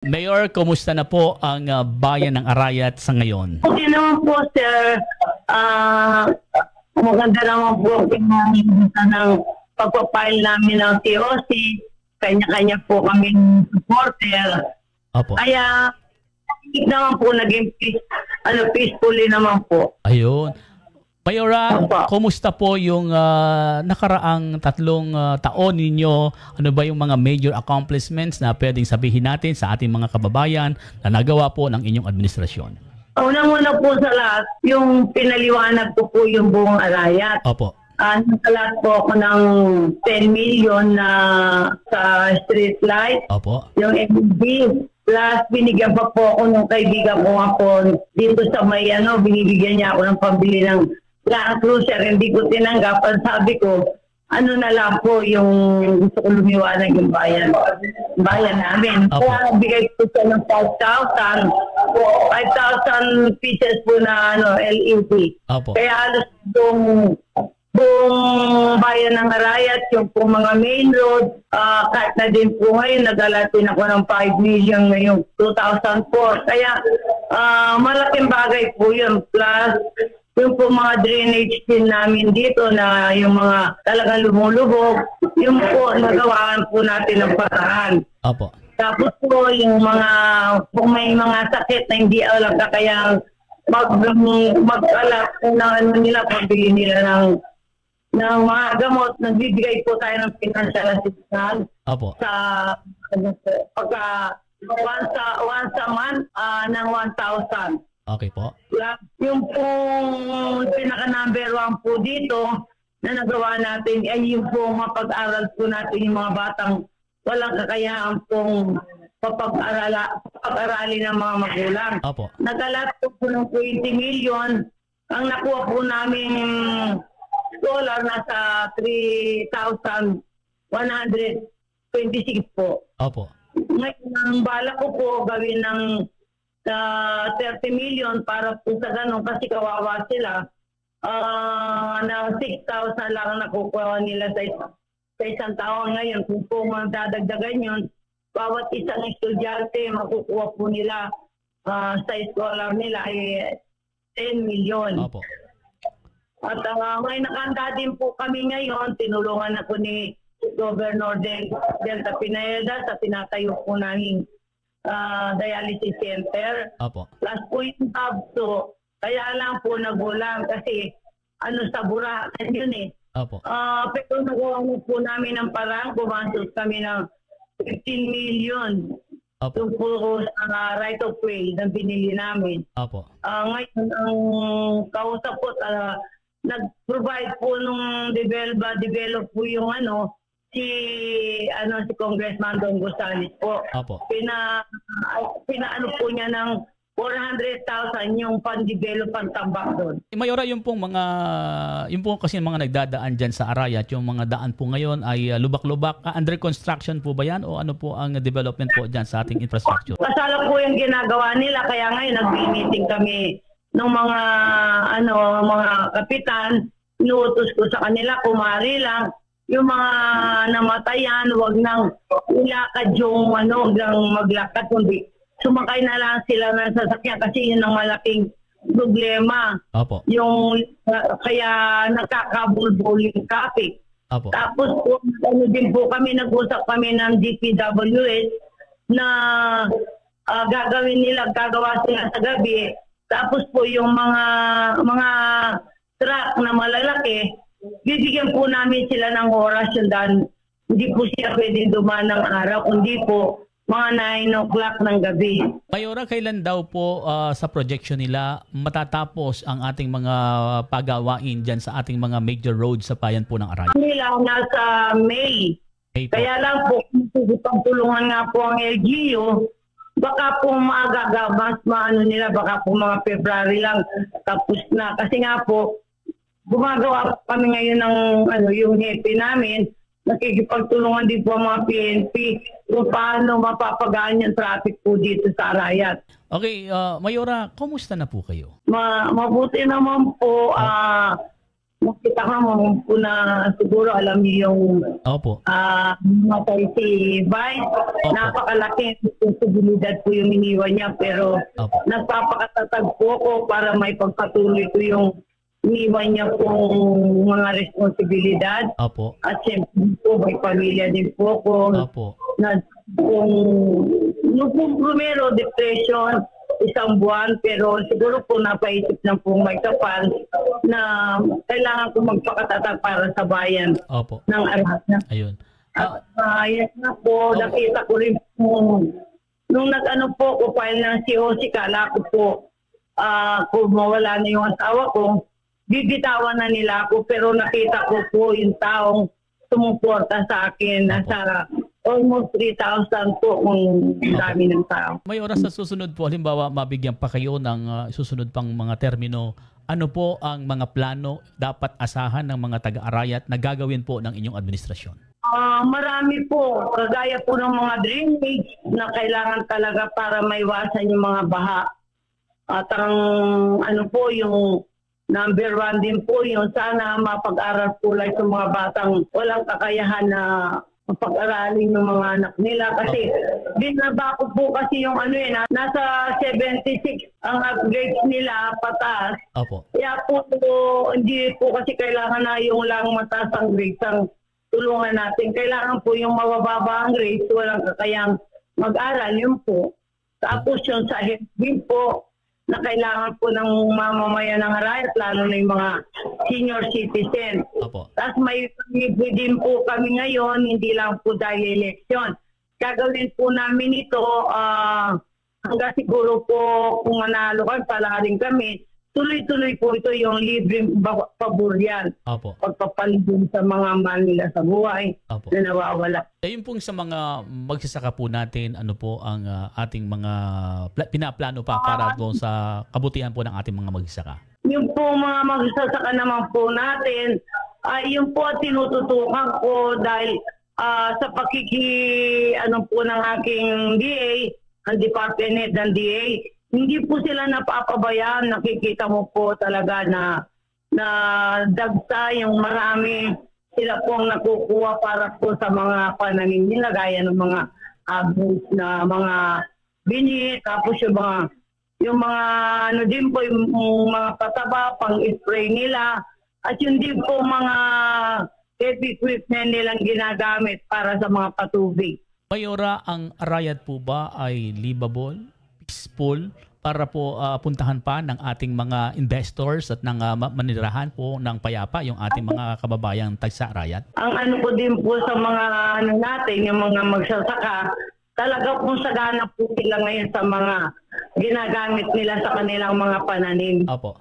Mayor, kumusta na po ang bayan ng Arayat sa ngayon? Okay naman po, sir. Maganda naman po ng pagpapile namin ng TOC. Kanya-kanya po kami supporter. Opo. Kaya, naman po naging peacefully naman po. Ayun. Mayora, Opo. kumusta po yung nakaraang 3 taon ninyo? Ano ba yung mga major accomplishments na pwedeng sabihin natin sa ating mga kababayan na nagawa po ng inyong administrasyon? Unang-una po sa lahat, yung pinaliwanag ko po yung buong Arayat. Opo. Nakalat po ako ng 10 million na sa street light. Opo. Yung LED. Plus, binigyan pa po ako ng kaibigan ko ako dito sa may binibigyan niya ako ng pambili ng Land Cruiser. Hindi ko tinanggap. Sabi ko, ano na lang po yung gusto ko lumiwanag yung bayan namin. Opo. Kaya bigay ko siya ng 5,000 pieces po na LED. Opo. Kaya halos buong bayan ng Arayat, yung po mga main road, kahit na din po ngayon, nagalatin ako ng 5 million ngayong 2004. Kaya malaking bagay po yun. Plus, yung po mga drainage din namin dito na yung mga talagang lumulubog, yung po nagawaan po natin ng paraan. Opo. Tapos po yung kung may mga sakit na hindi alam kaya mag-alap ng nila, pabili nila ng mga gamot, nagbibigay po tayo ng financial assistance. Opo. Sa pagka once a month ng 1,000. Okay po. Yung pong pinaka-number 1 po dito na nagawa natin ay yung po mapag-aral po natin yung mga batang walang kakayahan pong pag-arali ng mga magulang. Opo. Nagalat po ng 20 million. Ang nakuha po namin dollar nasa 3,126 po. Opo. Ngayon, ang bala ko po gawin ng 30 million para po sa ganun kasi kawawa sila. Na 6,000 lang nakukuha nila sa isang taon ngayon. Kung po magdadagdagan yun, bawat isang estudyante makukuha po nila sa scholar nila ay 10 million. Opo. At may nakanda din po kami ngayon, tinulungan ako ni Governor Delta Pineda sa tinatayo po namin dialysis center. Opo. Plus po yung tabso, kaya lang po nagulang kasi sa Buracan yun eh. Opo. Pero nagawa po namin ng parang, gumastos kami ng 15 million. Opo. Yung po sa right of way na binili namin. Opo. Ngayon, ang kausap po, nag-provide po nung develop po yung si Congressman Don Gonzales po. Opo. Pinaano po niya ng 400,000 yung pan-develop ang tambak doon. Mayora, yung pong kasi mga nagdadaan dyan sa Arayat, yung mga daan po ngayon ay lubak-lubak. Under construction po ba yan o ano po ang development po dyan sa ating infrastructure? Kasala po yung ginagawa nila, kaya ngayon nag-meeting kami ng mga kapitan. Inuutos ko sa kanila, kumari lang, yung mga namatayan, wag nang ilakad yung hanggang maglakad, kundi sumakay na lang sila ng sasakyan kasi yun ang malaking problema. Opo. Yung kaya nakakabulbul yung traffic. Opo. Tapos din po kami, nag-usap kami ng DPWH na gagawa sila sa gabi. Tapos po yung mga truck na malalaki, bibigyan po namin sila ng oras yun dahil hindi po siya pwedeng dumaan ng araw, kundi po mga 9 o'clock ng gabi. Mayora, kailan daw po sa projection nila matatapos ang ating mga pagawain dyan sa ating mga major roads sa bayan po ng Arayat? Nila nasa May. Kaya lang po, kung tulungan nga po ang LGU, baka po mas nila, baka po mga February lang tapos na. Kasi nga po, gumagawa kami ngayon ng yung hepe namin, nakikipagtulungan din po ang mga PNP kung paano mapapagaan yung traffic po dito sa Arayat. Okay, Mayora, kumusta na po kayo? Mabuti naman po. Nakita ka mo po na siguro alam niyo yung Opo. matay si Vice. Opo. Napakalaking responsibilidad po yung iniwan niya, pero Opo. nagpapakatatag po ako para may pagpatuloy ko yung iniwan niya pong mga responsibilidad. Opo. At siyempre po, may pamilya din po ako. Opo. Na nung primero, depression, 1 buwan, pero siguro po napaisip ng po may kapal na kailangan ko magpakatatag para sa bayan Opo. ng Araya. Ayun. At yan na po, nakita ko rin po, nung nag-ano po ko, file ng COC, kala ko po, kung mawala na yung asawa ko, bibitawan na nila ako, pero nakita ko po yung taong sumuporta sa akin, nasa almost 3,000 po kung dami ng tao. May oras sa susunod po, halimbawa mabigyan pa kayo ng susunod pang mga termino. Ano po ang mga plano dapat asahan ng mga taga-Arayat na gagawin po ng inyong administrasyon? Marami po, kagaya po ng mga drainage na kailangan talaga para maiwasan yung mga baha. At ang ano po, yung number 1 din po, yung sana mapag-aral po lang yung mga batang walang kakayahan na pag-aralin ng mga anak nila kasi binaba ko po kasi yung nasa 76 ang upgrades nila pataas. Opo. Kaya po hindi po kasi kailangan na yung lang mataas ang grades ang tulungan natin. Kailangan po yung mabababa ang grades, walang kakayang mag-aral, yun po. Tapos yung sa din po na kailangan po ng mamamayan ng Arayat, lalo na yung mga senior citizen. Opo. Tapos may din po kami ngayon, hindi lang po dahil eleksyon. Gagawin po namin ito hanggang siguro po kung manalo kami, pala rin kami. Tuloy-tuloy po ito yung libreng paboryan. Opo. Pagpapaligid sa mga mahal nila sa buhay. Opo. Na nawawala. Ayun pong sa mga magsasaka po natin, ano po ang ating mga pinaplano pa para doon sa kabutihan po ng ating mga magsasaka? Yung po mga magsasaka naman po natin, yung po at tinututukan ko dahil sa po ng aking DA, ang Department Head ng DA, hindi po sila napapabayaan. Nakikita mo po talaga na dagsa yung marami sila pong nakukuha para po sa mga pananim nila, gaya ng mga agos na mga bini, tapos yung mga din po, yung mga pataba, pang-spray nila, at yung din po mga heavy equipment nilang ginagamit para sa mga patubig. Mayora, ang Arayat po ba ay livable, peaceful, para po puntahan pa ng ating mga investors at ng manirahan po ng payapa yung ating mga kababayang tagsa Arayat? Ang po din po sa mga natin, yung mga magsasaka, talaga po sagana po sila ngayon sa mga ginagamit nila sa kanilang mga pananim. Opo.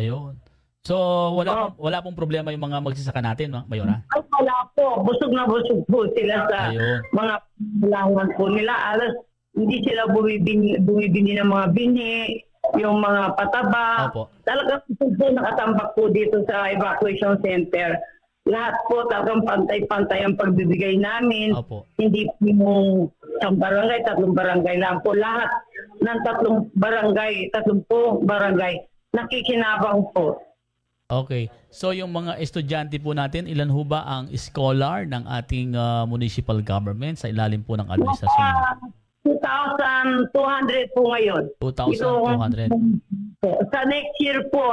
Ayun. So, wala pong problema yung mga magsasaka natin, Mayora? Ay, wala po. Busog na busog po sila sa mga langan po nila. Alas, hindi sila bumibini ng mga bini, yung mga pataba. Opo. Talagang po nakatambak po dito sa evacuation center. Lahat po talagang pantay-pantay ang pagbibigay namin. Opo. Hindi po yung isang barangay, 3 barangay lang po. Lahat ng 3 barangay, 30 barangay, nakikinabang po. Okay. So yung mga estudyante po natin, ilan ho ba ang scholar ng ating municipal government sa ilalim po ng administrasyon niyo? 2,200 po ngayon. 2,200. Sa next year po,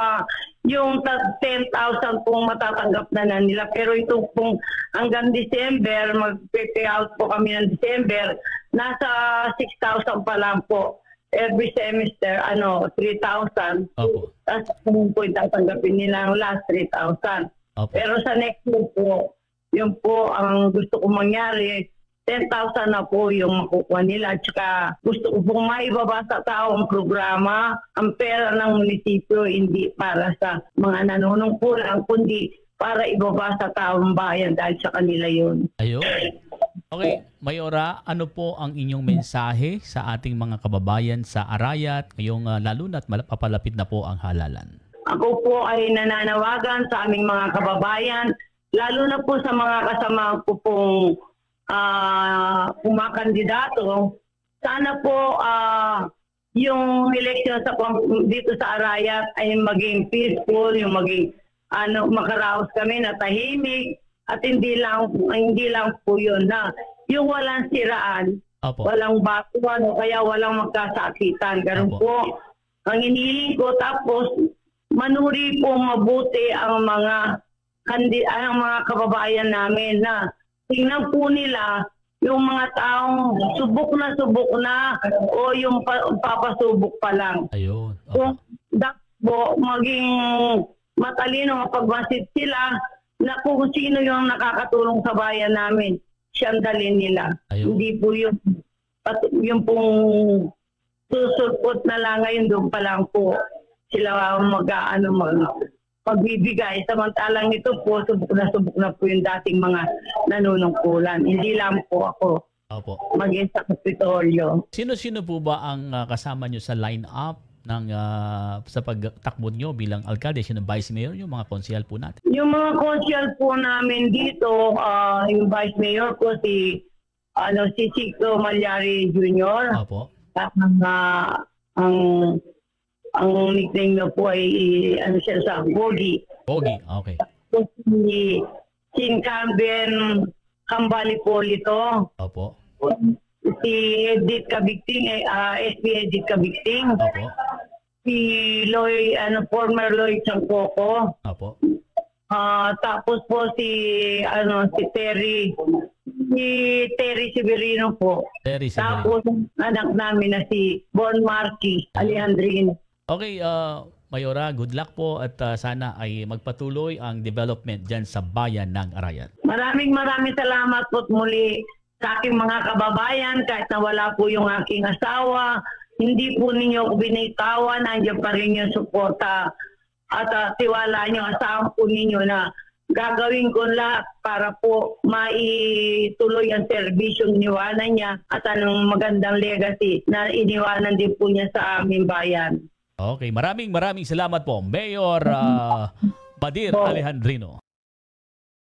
yung 10,000 pong matatanggap na nila. Pero ito pong hanggang December, mag-pay out po kami ng December, nasa 6,000 pa lang po. Every semester, 3,000. Opo. Tapos kung po tatanggapin nila ang last 3,000. Opo. Pero sa next year po, yun po ang gusto kong mangyari, 10,000 na po yung makukuha nila. Tsaka gusto ko pong maibaba sa tao ang programa, ang pera ng munisipyo, hindi para sa mga nanunungkulan, kundi para ibaba sa taong bayan dahil sa kanila yun. Ayun. Okay, Mayora, ano po ang inyong mensahe sa ating mga kababayan sa Arayat ngayong lalo na't papalapit na po ang halalan? Ako po ay nananawagan sa aming mga kababayan, lalo na po sa mga kasama ko pong kumakandidato. Sana po yung election dito sa Arayat ay maging peaceful, yung maging makaraos kami na tahimik at hindi lang po yun na yung walang siraan, Opo. walang batuan o kaya walang magkasakitan. Ganun Opo. po ang iniling ko. Tapos manuri po mabuti ang mga kababayan namin na tingnan po nila yung mga taong subok na o yung papasubok pa lang. Ayun. Opo. Kung po maging matalino, mapagmasid sila na kung sino yung nakakatulong sa bayan namin, siyang dalhin nila. Ayun. Hindi po yung pong susulpot na lang ngayon, doon pa lang po sila magbibigay. Samantalang ito po, subok na po yung dating mga nanunungkulan. Hindi lang po ako Opo. maging sa Kapitolyo. Sino-sino po ba ang kasama nyo sa line-up ng sa pagtakbo nyo bilang alkalde? Sino vice mayor? Yung mga konsehal po natin. Yung mga konsyal po namin dito, yung vice mayor ko si Chico Malyari Jr. Opo. Ang nickname niya po ay siya sa Bogi. Bogi. Okay. Si Sinkamben Kambali Polito. Opo. Si Edith Kabigting, SP Edith Kabigting. Opo. Si Loy, former Loy Changcoco. Opo. Tapos po si Terry Severino po. Terry Severino. Tapos anak namin na si Bon Marquis Alejandrino. Okay, Mayora, good luck po at sana ay magpatuloy ang development dyan sa bayan ng Arayan. Maraming salamat po muli sa aking mga kababayan. Kahit na wala po yung aking asawa, hindi po ninyo ako binitawan. Nandiyan pa rin yung suporta at tiwala nyo, asahan po ninyo na gagawin ko lahat para po maituloy ang serbisyong iniwanan niya at anong magandang legacy na iniwanan din po niya sa aming bayan. Okay, maraming salamat po, Mayor Badir Alejandrino.